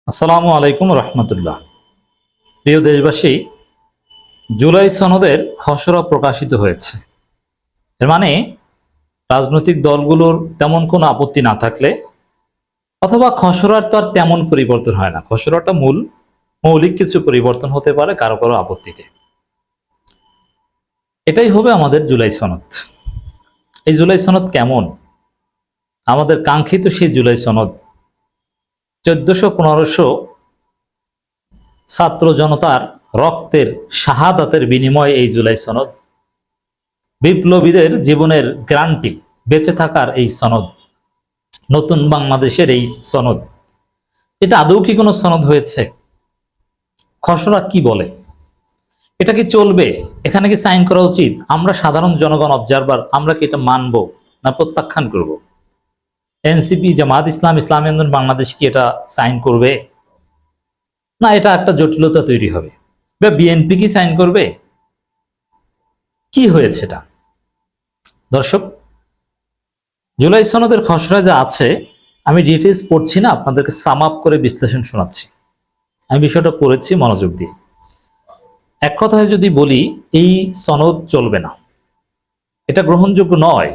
আসসালামু আলাইকুম রহমতুল্লাহ। প্রিয় দেশবাসী, জুলাই সনদের খসড়া প্রকাশিত হয়েছে। এর মানে রাজনৈতিক দলগুলোর তেমন কোনো আপত্তি না থাকলে, অথবা খসড়ার তো আর তেমন পরিবর্তন হয় না, খসড়াটা মৌলিক কিছু পরিবর্তন হতে পারে কারো কারো আপত্তিতে, এটাই হবে আমাদের জুলাই সনদ। এই জুলাই সনদ কেমন? আমাদের কাঙ্ক্ষিত সেই জুলাই সনদ 1400-1500 ছাত্র জনতার রক্তের শাহাদাতের বিনিময়ে এই জুলাই সনদ, বিপ্লবীদের জীবনের গ্যারান্টি, বেঁচে থাকার এই সনদ, নতুন বাংলাদেশের এই সনদ, এটা আদৌ কি কোনো সনদ হয়েছে? খসড়া কি বলে? এটা কি চলবে? এখানে কি সাইন করা উচিত? আমরা সাধারণ জনগণ অবজারভার, আমরা কি এটা মানবো না প্রত্যাখ্যান করব? এনসিপি, জামাত ইসলাম, ইসলামী আন্দোলন বাংলাদেশ কি এটা সাইন করবে, না এটা একটা জটিলতা তৈরি হবে? বা বিএনপি কি সাইন করবে? কি হয়েছে এটা? দর্শক, জুলাই সনদের খসড়া যা আছে, আমি ডিটেলস পড়ছি না, আপনাদেরকে সাম আপ করে বিশ্লেষণ শোনাচ্ছি। আমি বিষয়টা পড়েছি মনোযোগ দিয়ে। এক কথায় যদি বলি, এই সনদ চলবে না, এটা গ্রহণযোগ্য নয়।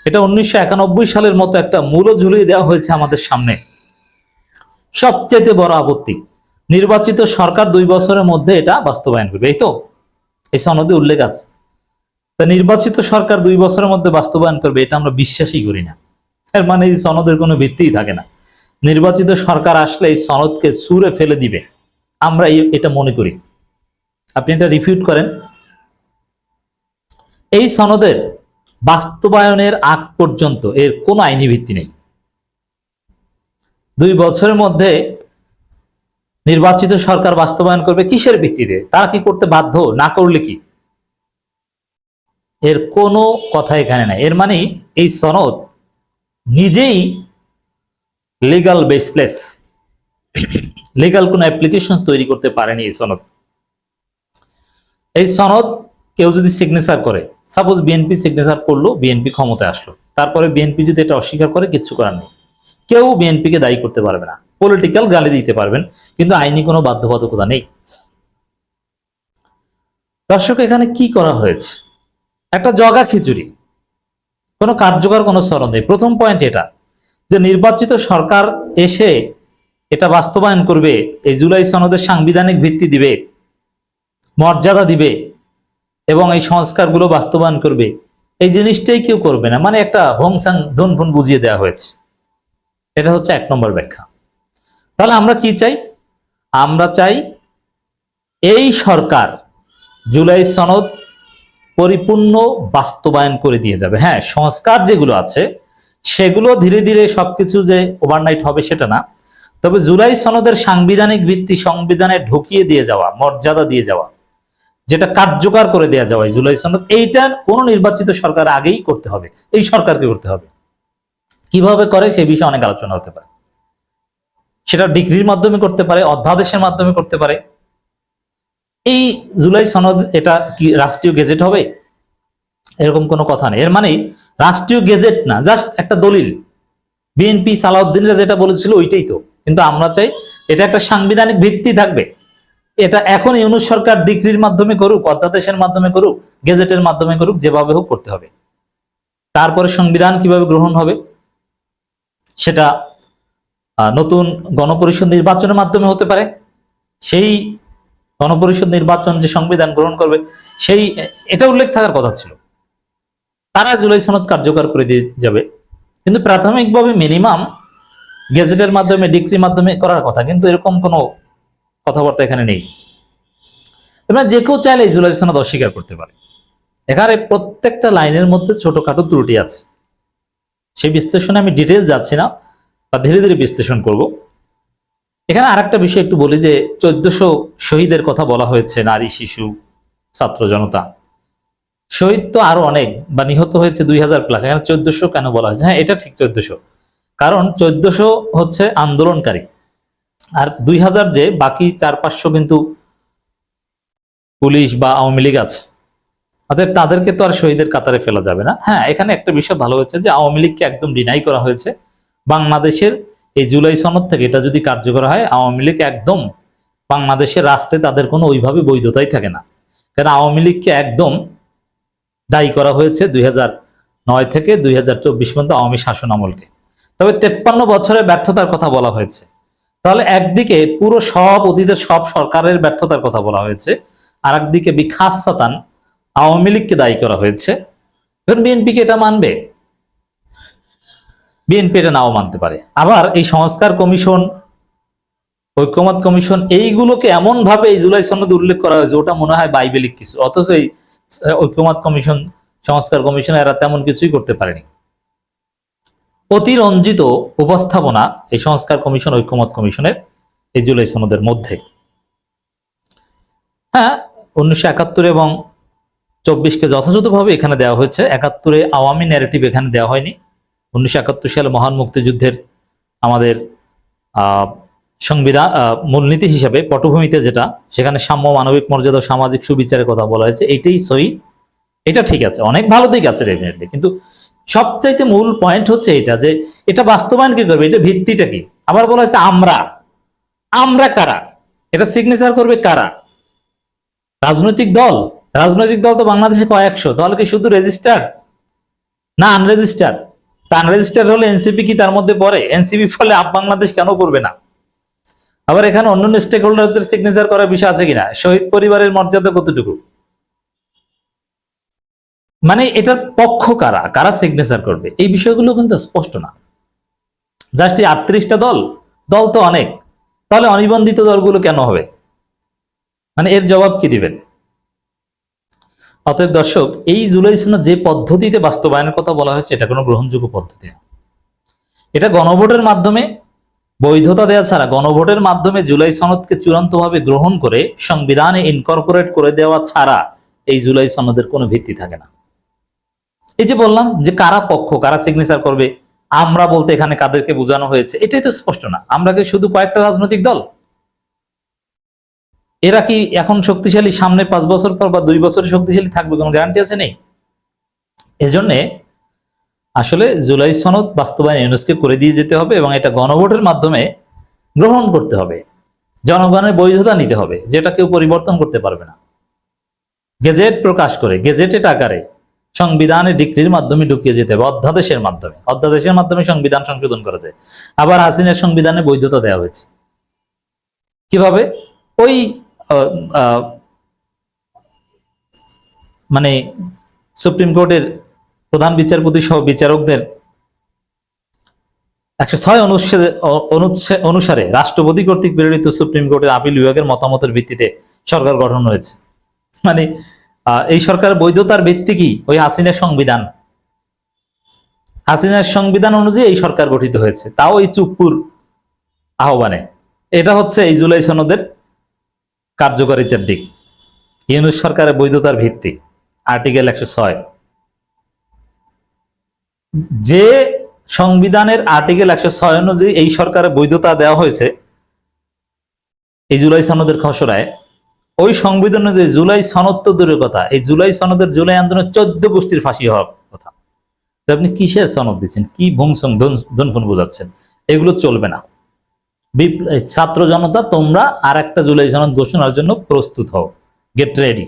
এটা 1991 সালের মতো একটা মূল্য ঝুলিয়ে দেওয়া হয়েছে আমাদের সামনে। সবচেয়ে বড় আপত্তি, নির্বাচিত সরকার 2 বছরের মধ্যে এটা বাস্তবায়ন করবে, এই তো এই সনদে উল্লেখ আছে। তা নির্বাচিত সরকার 2 বছরের মধ্যে বাস্তবায়ন করবে, এটা আমরা বিশ্বাসই করি না। এর মানে এই সনদের কোনো ভিত্তিই থাকে না। নির্বাচিত সরকার আসলে এই সনদকে ছুঁড়ে ফেলে দিবে, আমরা এটা মনে করি। আপনি এটা রিফিউট করেন। এই সনদের বাস্তবায়নের আগ পর্যন্ত এর কোনো আইনি ভিত্তি নেই। 2 বছরের মধ্যে নির্বাচিত সরকার বাস্তবায়ন করবে কিসের ভিত্তিতে? তারা কি করতে বাধ্য? না করলে কি? এর কোনো কথা এখানে নাই। এর মানে এই সনদ নিজেই লিগাল বেসলেস, লিগাল কোনো অ্যাপ্লিকেশন তৈরি করতে পারেনি এই সনদ। এই সনদ কেউ যদি সিগনেচার করে, সাপোজ বিএনপি সিগনেচার করলো, বিএনপি ক্ষমতায় আসলো, তারপরে বিএনপি যদি এটা অস্বীকার করে, কিচ্ছু করার নেই, কেউ বিএনপিকে দায়ী করতে পারবে না। পলিটিক্যাল গালি দিতে পারবেন, কিন্তু আইনি কোনো বাধ্যবাধকতা নেই। দর্শক, এখানে কি করা হয়েছে? একটা জগা খিচুড়ি, কোনো কার্যকর কোনো সনদ নেই। প্রথম পয়েন্ট এটা যে নির্বাচিত সরকার এসে এটা বাস্তবায়ন করবে, এই জুলাই সনদের সাংবিধানিক ভিত্তি দিবে, মর্যাদা দিবে এবং এই সংস্কারগুলো বাস্তবায়ন করবে, এই জিনিসটাই কেউ করবে না। মানে একটা ভংসাং ধনফুন বুঝিয়ে দেওয়া হয়েছে। এটা হচ্ছে 1 নম্বর ব্যাখ্যা। তাহলে আমরা কি চাই? আমরা চাই এই সরকার জুলাই সনদ পরিপূর্ণ বাস্তবায়ন করে দিয়ে যাবে। হ্যাঁ, সংস্কার যেগুলো আছে সেগুলো ধীরে ধীরে সবকিছু যে ওভারনাইট হবে সেটা না, তবে জুলাই সনদের সাংবিধানিক ভিত্তি সংবিধানে ঢুকিয়ে দিয়ে যাওয়া, মর্যাদা দিয়ে যাওয়া, যেটা কার্যকর করে দেওয়া যাওয়া জুলাই সনদ, এইটা কোন নির্বাচিত সরকার আগেই করতে হবে, এই সরকারকে করতে হবে। কিভাবে করে সে বিষয়ে অনেক আলোচনা হতে পারে। সেটা ডিক্রির মাধ্যমে করতে পারে, অধ্যাদেশের মাধ্যমে করতে পারে। এই জুলাই সনদ এটা কি রাষ্ট্রীয় গেজেট হবে? এরকম কোনো কথা নেই। এর মানে রাষ্ট্রীয় গেজেট না, জাস্ট একটা দলিল। বিএনপি সালাউদ্দিনরা যেটা বলেছিল ওইটাই তো, কিন্তু আমরা চাই এটা একটা সাংবিধানিক ভিত্তি থাকবে। এটা এখন ইউনূস সরকার ডিক্রির মাধ্যমে করুক, অধ্যাদেশের মাধ্যমে করুক, গেজেটের মাধ্যমে করুক, যেভাবে হোক করতে হবে। তারপরে সংবিধান কিভাবে গ্রহণ হবে সেটা নতুন গণপরিষদ নির্বাচনের মাধ্যমে হতে পারে। সেই গণপরিষদ নির্বাচন যে সংবিধান গ্রহণ করবে, সেই এটা উল্লেখ থাকার কথা ছিল। তারা জুলাই সনদ কার্যকর করে দিয়ে যাবে, কিন্তু প্রাথমিকভাবে মিনিমাম গেজেটের মাধ্যমে, ডিক্রির মাধ্যমে করার কথা, কিন্তু এরকম কোনো কথাবার্তা এখানে নেই। এবার যে কেউ চাইলে এই জুলাই সনদ অস্বীকার করতে পারে। এখানে প্রত্যেকটা লাইনের মধ্যে ছোটখাটো ত্রুটি আছে, সেই বিশ্লেষণে আমি ডিটেল যাচ্ছি না, বা ধীরে ধীরে বিশ্লেষণ করব। এখানে আরেকটা বিষয় একটু বলি যে 1400 শহীদের কথা বলা হয়েছে, নারী, শিশু, ছাত্র জনতা। শহীদ তো আরো অনেক, বা নিহত হয়েছে 2000+, এখানে 1400 কেন বলা হয়েছে? হ্যাঁ, এটা ঠিক 1400, কারণ 1400 হচ্ছে আন্দোলনকারী, আর 2000 যে বাকি 400-500 কিন্তু পুলিশ বা আওয়ামী লীগ আছে। অতএব তাদেরকে তো আর শহীদের কাতারে ফেলা যাবে না। হ্যাঁ, এখানে একটা বিষয় ভালো হয়েছে যে আওয়ামী লীগকে একদম ডিনাই করা হয়েছে। বাংলাদেশের এই জুলাই সনদ থেকে এটা যদি কার্যকর হয়, আওয়ামী লীগ একদম বাংলাদেশের রাষ্ট্রে তাদের কোনো ওইভাবে বৈধতাই থাকে না। কারণ আওয়ামী লীগকে একদম দায়ী করা হয়েছে 2009 থেকে 2024 পর্যন্ত আওয়ামী শাসন আমলকে। তবে 53 বছরের ব্যর্থতার কথা বলা হয়েছে। তাহলে একদিকে পুরো অতীতের সব সরকারের ব্যর্থতার কথা বলা হয়েছে, আর একদিকে বিখাসাতান আওয়ামী লীগকে দায়ী করা হয়েছে। এখন বিএনপিকে এটা মানবে? বিএনপি এটা নাও মানতে পারে। আবার এই সংস্কার কমিশন, ঐক্যমত কমিশন, এইগুলোকে এমন ভাবে এই জুলাই সনদে উল্লেখ করা হয়েছে ওটা মনে হয় বাইবেলিক কিছু, অথচ এই ঐক্যমত কমিশন, সংস্কার কমিশন এরা তেমন কিছুই করতে পারেনি। অতিরঞ্জিত উপস্থাপনা এই সংস্কার কমিশন, ঐক্যমত কমিশনের এই জুলাই সনদের মধ্যে। হ্যাঁ, 1971 এবং 24কে যথাযথভাবে এখানে দেওয়া হয়েছে। 71-এ আওয়ামী ন্যারেটিভ এখানে দেওয়া হয়নি। 1971 সালে মহান মুক্তিযুদ্ধের আমাদের সংবিধান মূলনীতি হিসাবে পটভূমিতে যেটা, সেখানে সাম্য, মানবিক মর্যাদা, সামাজিক সুবিচারের কথা বলা হয়েছে, এইটাই সহি, এটা ঠিক আছে, অনেক ভালো দিক আছে ডেফিনেটলি। কিন্তু সবচাইতে মূল পয়েন্ট হচ্ছে এটা যে এটা বাস্তবায়ন কি করবে, এটা ভিত্তিটা কি। আবার বলা হয়েছে আমরা কারা, এটা সিগনেচার করবে কারা? রাজনৈতিক দল। রাজনৈতিক দল তো বাংলাদেশে কয়েকশো। দল কি শুধু রেজিস্টার্ড না আনরেজিস্টার্ড? আনরেজিস্টার্ড হলে এনসিপি কি তার মধ্যে পড়ে? এনসিপি ফলে বাংলাদেশ কেন করবে না? আবার এখানে অন্যান্য স্টেক হোল্ডারদের সিগনেচার করার বিষয় আছে কিনা? শহীদ পরিবারের মর্যাদা কতটুকু, মানে এটার পক্ষ কারা, কারা সিগনেচার করবে, এই বিষয়গুলো কিন্তু স্পষ্ট না। জাস্ট 38টা দল তো অনেক, তাহলে অনিবন্ধিত দলগুলো কেন হবে? মানে এর জবাব কি দিবেন? অতএব দর্শক, এই জুলাই সনদ যে পদ্ধতিতে বাস্তবায়নের কথা বলা হয়েছে এটা কোনো গ্রহণযোগ্য পদ্ধতি না। এটা গণভোটের মাধ্যমে বৈধতা দেওয়া ছাড়া, গণভোটের মাধ্যমে জুলাই সনদকে চূড়ান্তভাবে গ্রহণ করে সংবিধানে ইনকর্পোরেট করে দেওয়া ছাড়া এই জুলাই সনদের কোনো ভিত্তি থাকে না। এই যে বললাম যে কারা পক্ষ, কারা সিগনেচার করবে, আমরা বলতে এখানে কাদেরকে বোঝানো হয়েছে এটাই তো স্পষ্ট না। আমরা কি শুধু কয়েকটা রাজনৈতিক দল? এরা কি এখন শক্তিশালী, সামনে 5 বছর পর বা 2 বছরে শক্তিশালী থাকবে, কোনো গ্যারান্টি আছে? নেই। এজন্য আসলে জুলাই সনদ বাস্তবায়ন ইউনুসকে করে দিয়ে যেতে হবে এবং এটা গণভোটের মাধ্যমে গ্রহণ করতে হবে, জনগণের বৈধতা নিতে হবে, যেটা কেউ পরিবর্তন করতে পারবে না। গেজেট প্রকাশ করে, গেজেটেড আকারে সংবিধানে ডিক্রির মাধ্যমে ঢুকিয়ে যেতে হবে, অধ্যাদেশের মাধ্যমে সংবিধান সংশোধন করা যায়। আবার হাসিনার সংবিধানে বৈধতা দেওয়া হয়েছে কিভাবে? ওই মানে সুপ্রিম কোর্টের প্রধান বিচারপতি সহ বিচারকদের 106 অনুসারে রাষ্ট্রপতি কর্তৃক প্রেরিত সুপ্রিম কোর্টের আপিল বিভাগের মতামতের ভিত্তিতে সরকার গঠন হয়েছে। মানে এই সরকারের বৈধতার ভিত্তি কি? ওই হাসিনার সংবিধান। হাসিনার সংবিধান অনুযায়ী এই সরকার গঠিত হয়েছে, তাও এই চুপ্পুর আহ্বানে। এটা হচ্ছে এই জুলাই সনদের কার্যকারিতার দিক, ইউনূস সরকারের বৈধতার ভিত্তি, আর্টিকেল 106। যে সংবিধানের আর্টিকেল 106 অনুযায়ী এই সরকারের বৈধতা দেওয়া হয়েছে এই জুলাই সনদের খসড়ায়, ওই সংবিধান অনুযায়ী জুলাই সনদ তো দূরের কথা, এই জুলাই সনদের জুলাই আন্দোলনের 14 গোষ্ঠীর ফাঁসি হওয়ার কথা। আপনি কিসের সনদ দিচ্ছেন? কি ভংসং ধনফন বোঝাচ্ছেন? এগুলো চলবে না। ছাত্র জনতা, তোমরা আর একটা জুলাই সনদ ঘোষণার জন্য প্রস্তুত হও, গেট রেডি।